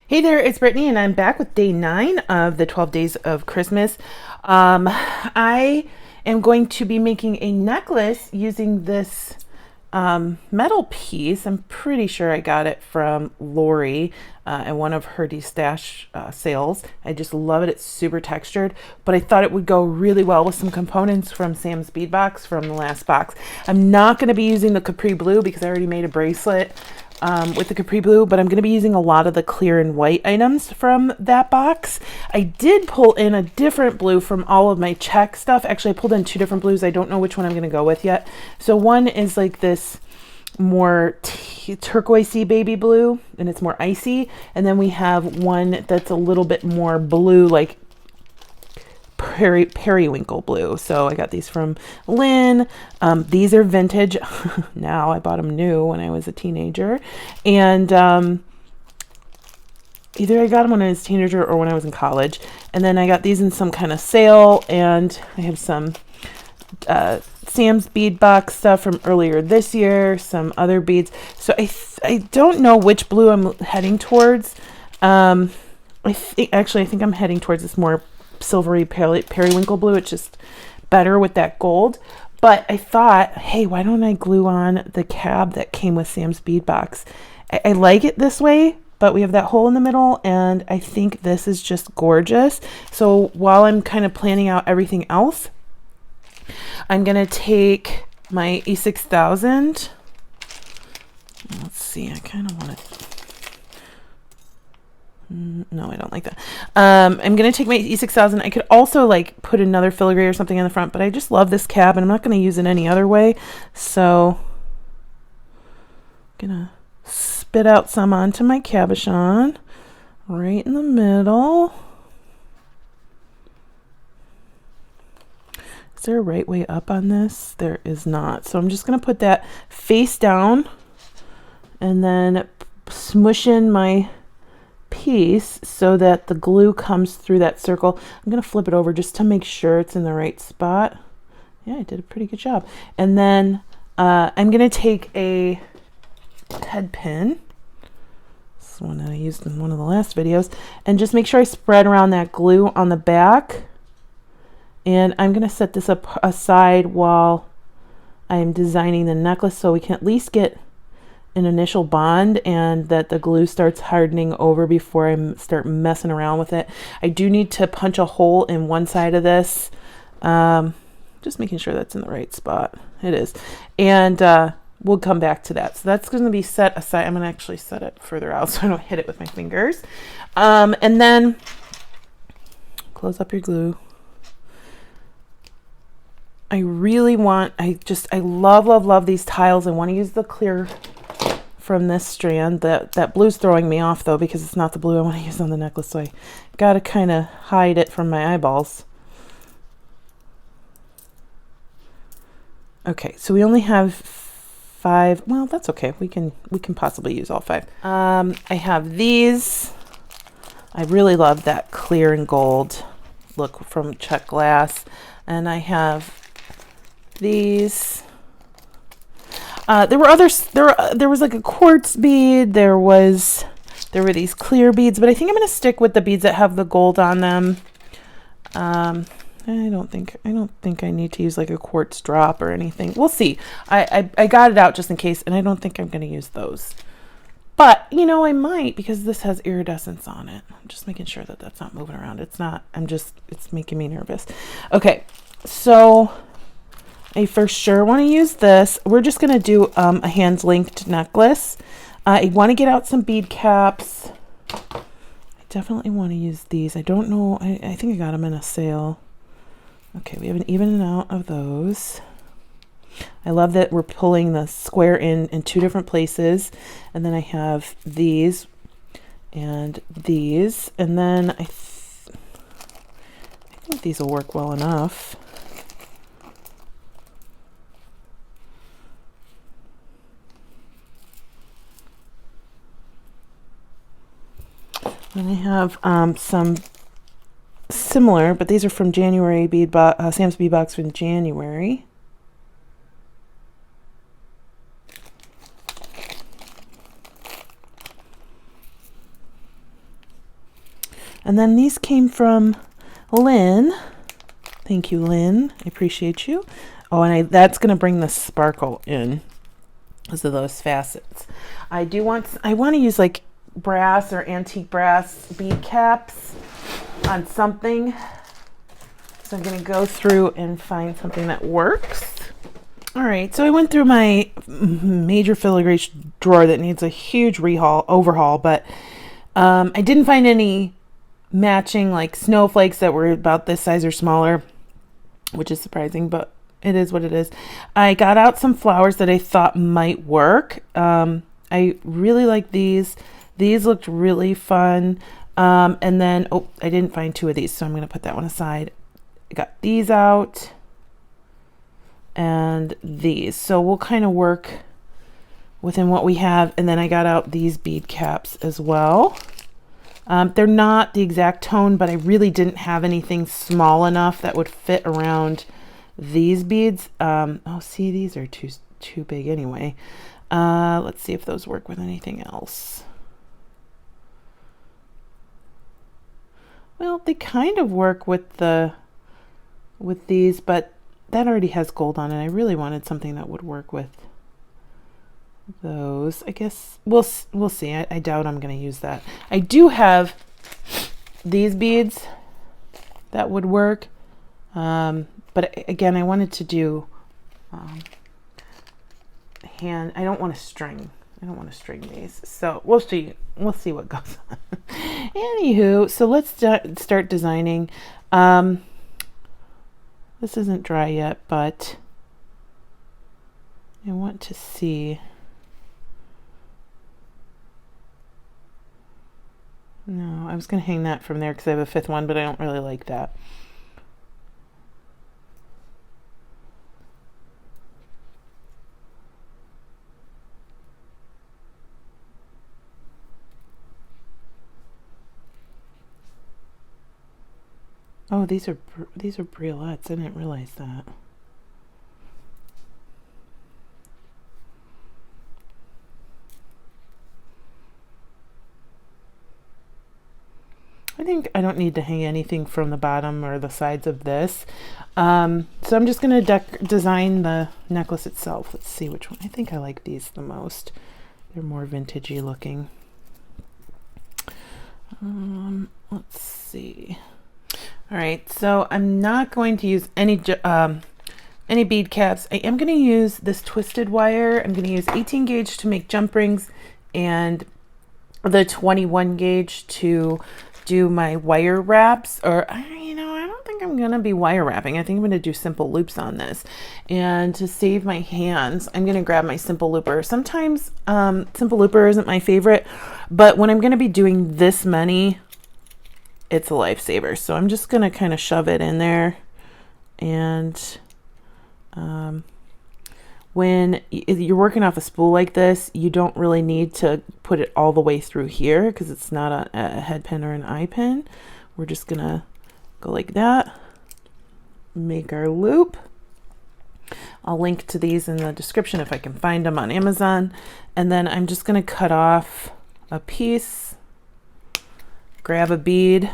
Hey there, it's Brittany, and I'm back with day 9 of the 12 days of Christmas. I am going to be making a necklace using this metal piece. I'm pretty sure I got it from Lori in one of her destash sales. I just love it. It's super textured, but I thought it would go really well with some components from Sam's Bead box from the last box. I'm not going to be using the Capri Blue because I already made a bracelet with the Capri Blue, but I'm going to be using a lot of the clear and white items from that box. I did pull in a different blue from all of my check stuff. Actually, I pulled in 2 different blues. I don't know which one I'm going to go with yet. So one is like this more turquoisey baby blue, and it's more icy. And then we have one that's a little bit more blue, like periwinkle blue. So I got these from Lynn. These are vintage now. I bought them new when I was a teenager, and either I got them when I was a teenager or when I was in college. And then I got these in some kind of sale, and I have some Sam's bead box stuff from earlier this year, some other beads. So I don't know which blue I'm heading towards. I think I'm heading towards this more silvery periwinkle blue. It's just better with that gold. But I thought, hey, why don't I glue on the cab that came with Sam's bead box? I like it this way, but we have that hole in the middle, and I think this is just gorgeous. So while I'm kind of planning out everything else, I'm gonna take my E6000. Let's see, I kind of want it. No, I don't like that. I'm going to take my E6000. I could also like put another filigree or something in the front, but I just love this cab and I'm not going to use it any other way. So I'm going to spit out some onto my cabochon right in the middle. Is there a right way up on this? There is not. So I'm just going to put that face down and then smush in my piece so that the glue comes through that circle. I'm going to flip it over just to make sure it's in the right spot. Yeah, I did a pretty good job. And then I'm going to take a head pin. This is one that I used in one of the last videos. And just make sure I spread around that glue on the back. And I'm going to set this up aside while I'm designing the necklace so we can at least get an initial bond and that the glue starts hardening over before I start messing around with it. I do need to punch a hole in one side of this, just making sure that's in the right spot. It is. And we'll come back to that. So that's going to be set aside. I'm going to actually set it further out so I don't hit it with my fingers. And then close up your glue. I really want, I love these tiles. I want to use the clear from this strand. That blue's throwing me off though because it's not the blue I want to use on the necklace, so I gotta kind of hide it from my eyeballs. Okay, so we only have 5. Well, that's okay. We can possibly use all 5. I have these. I really love that clear and gold look from Check Glass, and I have these. There were others. There was like a quartz bead. There were these clear beads, but I think I'm going to stick with the beads that have the gold on them. I don't think I need to use like a quartz drop or anything. We'll see. I got it out just in case, and I don't think I'm going to use those. But you know, I might, because this has iridescence on it. I'm just making sure that that's not moving around. It's not. It's making me nervous. Okay, so I for sure want to use this. We're just going to do a hand-linked necklace. I want to get out some bead caps. I definitely want to use these. I don't know. I think I got them in a sale. Okay, we have an even and out of those. I love that we're pulling the square in 2 different places. And then I have these and these. And then I think these will work well enough. And I have some similar, but these are from January Sam's Bead Box from January. And then these came from Lynn. Thank you, Lynn. I appreciate you. Oh, and that's going to bring the sparkle in because of those facets. I want to use like brass or antique brass bead caps on something. So I'm going to go through and find something that works. All right, so I went through my major filigree drawer that needs a huge overhaul, but I didn't find any matching like snowflakes that were about this size or smaller, which is surprising, but it is what it is. I got out some flowers that I thought might work. I really like these. These looked really fun. And then, I didn't find two of these, so I'm going to put that one aside. I got these out and these. So we'll kind of work within what we have. And then I got out these bead caps as well. They're not the exact tone, but I really didn't have anything small enough that would fit around these beads. See, these are too big anyway. Let's see if those work with anything else. Well, they kind of work with these, but that already has gold on it. I really wanted something that would work with those. I guess we'll see. I doubt I'm going to use that. I do have these beads that would work, but again, I wanted to do hand. I don't want to string these, so we'll see what goes on. Anywho, so let's start designing. This isn't dry yet, but I want to see. No, I was going to hang that from there because I have a fifth one, but I don't really like that. Oh, these are briolettes. I didn't realize that. I think I don't need to hang anything from the bottom or the sides of this. So I'm just going to design the necklace itself. Let's see which one. I think I like these the most. They're more vintagey looking. Let's see. All right, so I'm not going to use any bead caps. I am going to use this twisted wire. I'm going to use 18 gauge to make jump rings and the 21 gauge to do my wire wraps. Or, I don't think I'm going to be wire wrapping. I think I'm going to do simple loops on this. And to save my hands, I'm going to grab my simple looper. Sometimes simple looper isn't my favorite, but when I'm going to be doing this many, it's a lifesaver. So I'm just going to kind of shove it in there. And when you're working off a spool like this, you don't really need to put it all the way through here because it's not a head pin or an eye pin. We're just going to go like that, make our loop. I'll link to these in the description if I can find them on Amazon. And then I'm just going to cut off a piece. Grab a bead.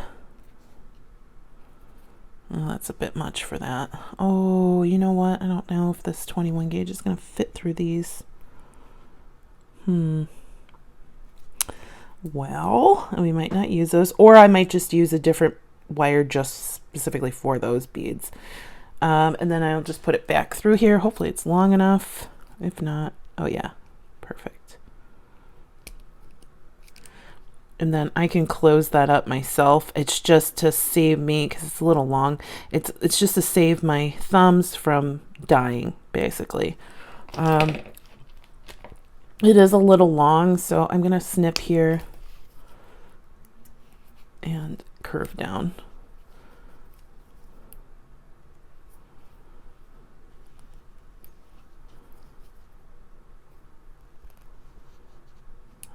Oh, that's a bit much for that. Oh, you know what? I don't know if this 21 gauge is going to fit through these. Well, we might not use those, or I might just use a different wire just specifically for those beads. And then I'll just put it back through here. Hopefully it's long enough. If not, oh yeah, perfect. And then I can close that up myself. It's just to save me, because it's a little long. It's just to save my thumbs from dying, basically. It is a little long, so I'm going to snip here and curve down.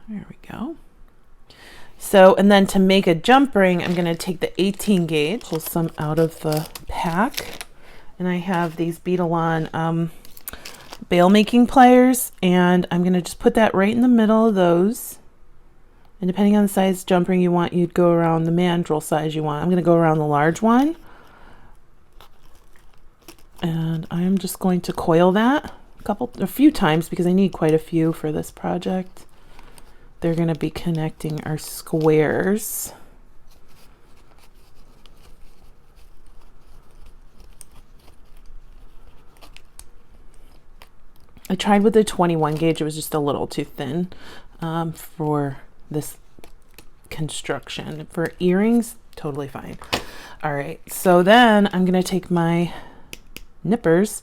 There we go. So, and then to make a jump ring, I'm going to take the 18 gauge, pull some out of the pack, and I have these Bead-A-Lawn bail making pliers, and I'm going to just put that right in the middle of those, And depending on the size jump ring you want, you'd go around the mandrel size you want. I'm going to go around the large one. And I'm just going to coil that a few times because I need quite a few for this project. They're going to be connecting our squares. I tried with the 21 gauge. It was just a little too thin for this construction. For earrings, totally fine. All right, so then I'm going to take my nippers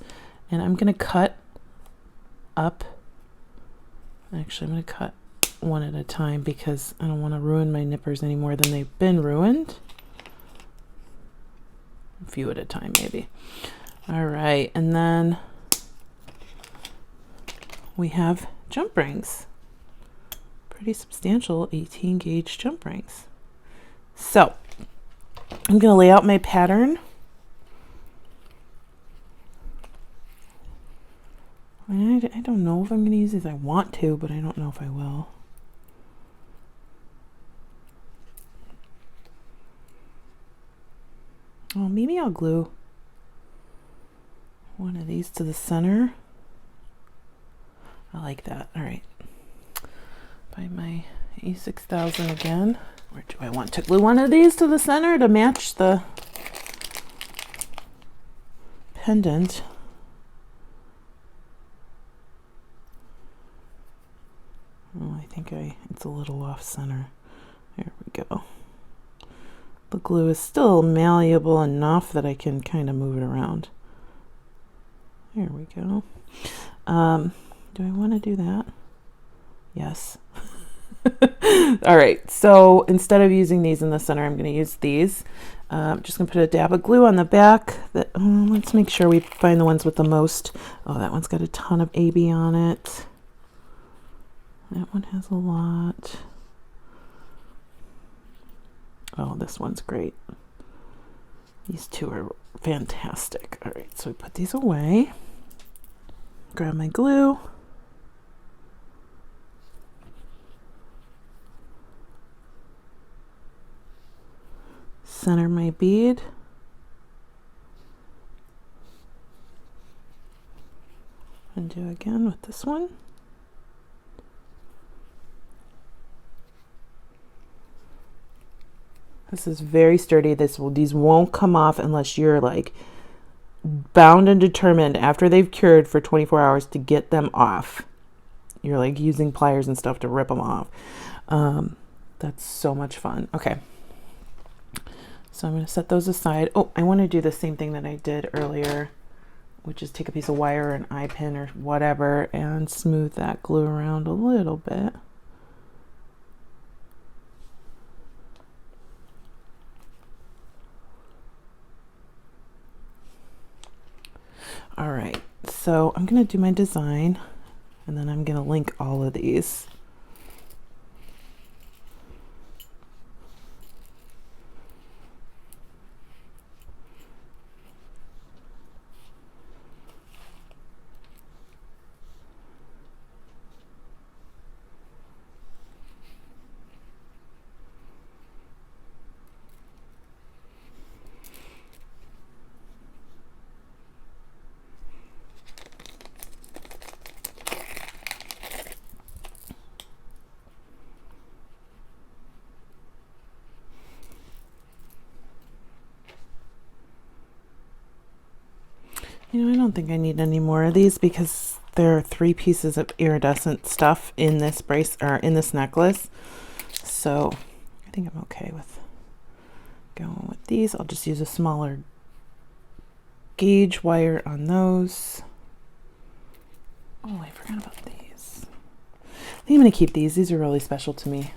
and I'm going to cut up. Actually, I'm going to cut one at a time because I don't want to ruin my nippers any more than they've been ruined. A few at a time, maybe. All right, and then we have jump rings. Pretty substantial 18 gauge jump rings. So I'm going to lay out my pattern. I don't know if I'm going to use these. I want to, but I don't know if I will. Oh, maybe I'll glue one of these to the center. I like that. All right. By my E6000 again. Or do I want to glue one of these to the center to match the pendant? Oh, I think it's a little off center. There we go. The glue is still malleable enough that I can kind of move it around. There we go. Do I want to do that? Yes. All right, so instead of using these in the center, I'm going to use these. I'm just going to put a dab of glue on the back. Let's make sure we find the ones with the most. Oh, that one's got a ton of AB on it. That one has a lot. Oh, this one's great. These two are fantastic. All right, so we put these away. Grab my glue. Center my bead. And do again with this one. This is very sturdy. These won't come off unless you're like bound and determined after they've cured for 24 hours to get them off. You're like using pliers and stuff to rip them off. That's so much fun. Okay. So I'm going to set those aside. Oh, I want to do the same thing that I did earlier, which is take a piece of wire or an eye pin or whatever and smooth that glue around a little bit. All right, so I'm going to do my design and then I'm going to link all of these. You know, I don't think I need any more of these because there are 3 pieces of iridescent stuff in this brace or in this necklace. So I think I'm okay with going with these. I'll just use a smaller gauge wire on those. Oh, I forgot about these. I think I'm going to keep these. These are really special to me.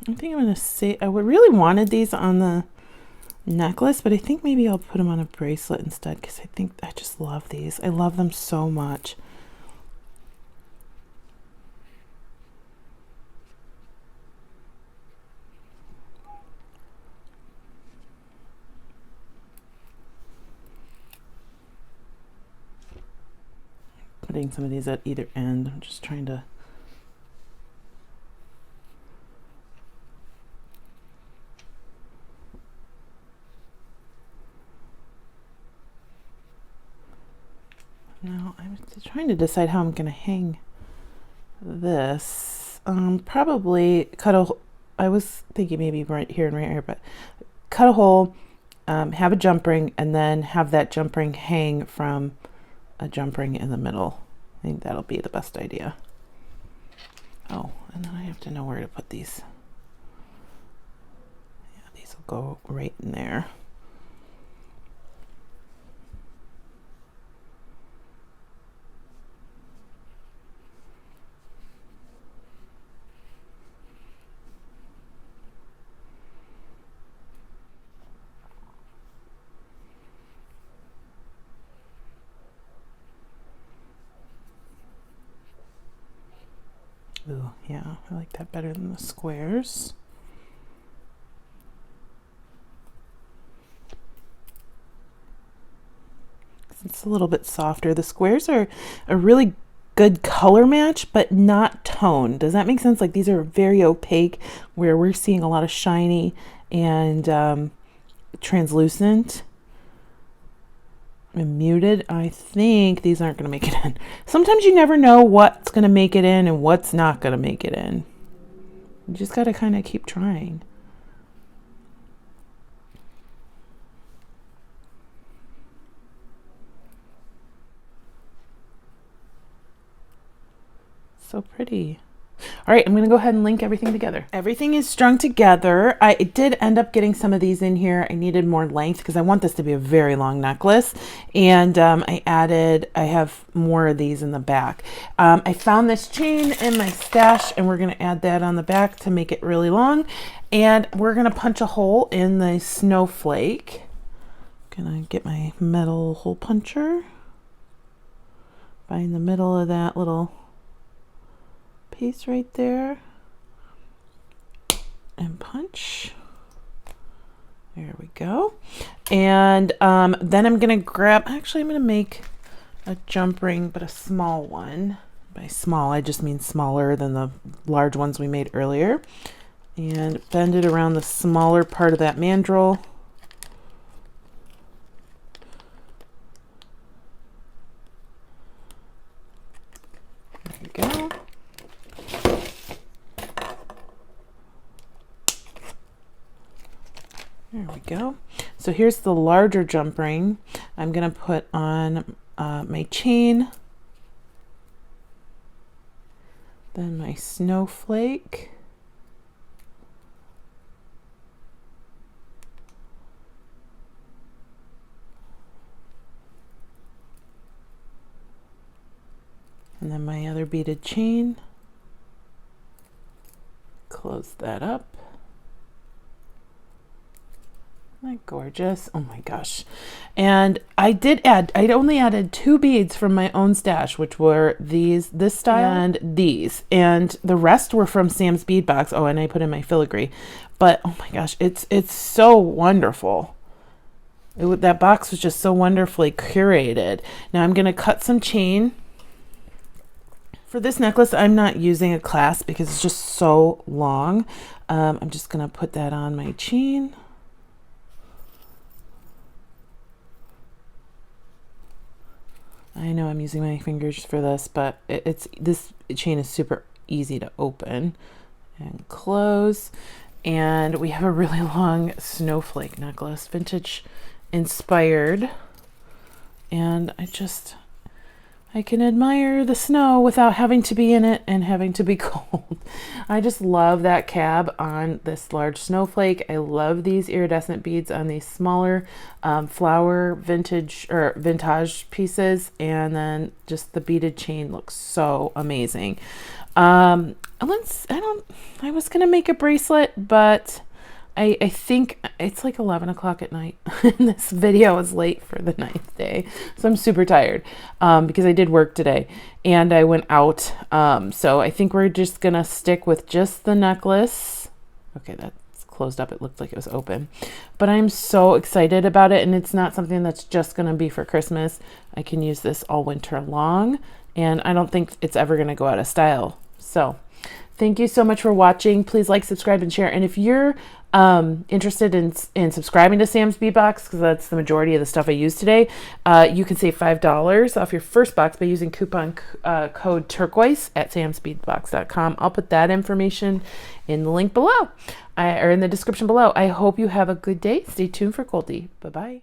I think I'm going to say, I would really wanted these on the necklace, but I think maybe I'll put them on a bracelet instead because I just love these. I love them so much. putting some of these at either end. I'm just trying to. Now I'm trying to decide how I'm going to hang this. Probably cut a. I was thinking maybe right here and right here, but cut a hole, have a jump ring, and then have that jump ring hang from a jump ring in the middle. I think that'll be the best idea. Oh, and then I have to know where to put these. Yeah, these will go right in there. Ooh, yeah, I like that better than the squares. It's a little bit softer. The squares are a really good color match, but not tone. Does that make sense? Like these are very opaque, where we're seeing a lot of shiny and translucent and muted. I think these aren't going to make it in. Sometimes you never know what's going to make it in and what's not going to make it in. You just got to kind of keep trying. So pretty. All right, I'm going to go ahead and link everything together. Everything is strung together. I did end up getting some of these in here. I needed more length because I want this to be a very long necklace. And I have more of these in the back. I found this chain in my stash, and we're going to add that on the back to make it really long. And we're going to punch a hole in the Snowflake. Gonna get my metal hole puncher. Find the middle of that little piece right there and punch. There we go. And then I'm gonna grab, actually I'm gonna make a jump ring, but a small one. By small I just mean smaller than the large ones we made earlier, and bend it around the smaller part of that mandrel. There we go. There we go. So here's the larger jump ring. I'm going to put on my chain, then my snowflake, and then my other beaded chain. Close that up. Isn't that gorgeous? Oh my gosh. And I'd only added 2 beads from my own stash, which were this style and these. And the rest were from Sam's Bead Box. Oh, and I put in my filigree. But oh my gosh, it's so wonderful. That box was just so wonderfully curated. Now I'm going to cut some chain. For this necklace, I'm not using a clasp because it's just so long. I'm just going to put that on my chain. I know I'm using my fingers for this, but this chain is super easy to open and close. And we have a really long snowflake necklace, vintage inspired. And I can admire the snow without having to be in it and having to be cold. I just love that cab on this large snowflake. I love these iridescent beads on these smaller flower vintage pieces, and then just the beaded chain looks so amazing. I was gonna make a bracelet, but I think it's like 11 o'clock at night. This video is late for the 9th day. So I'm super tired because I did work today and I went out. So I think we're just going to stick with just the necklace. Okay, that's closed up. It looked like it was open. But I'm so excited about it, and it's not something that's just going to be for Christmas. I can use this all winter long, and I don't think it's ever going to go out of style. So thank you so much for watching. Please like, subscribe, and share. And if you're interested in subscribing to Sam's Bead Box, because that's the majority of the stuff I used today, you can save $5 off your first box by using coupon code Turquoise at samsbeadbox.com. I'll put that information in the link below, or in the description below. I hope you have a good day. Stay tuned for Goldie. Bye-bye.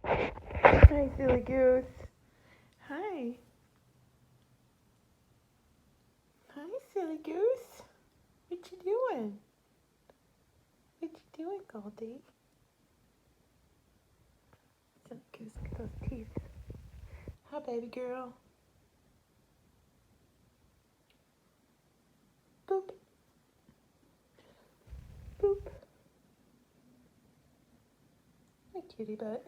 Hi, silly goose. Hi. Hi, silly goose. What you doing? What you doing, Goldie? Silly goose, look at those teeth. Hi, baby girl. Boop. Boop. Hi, cutie butt.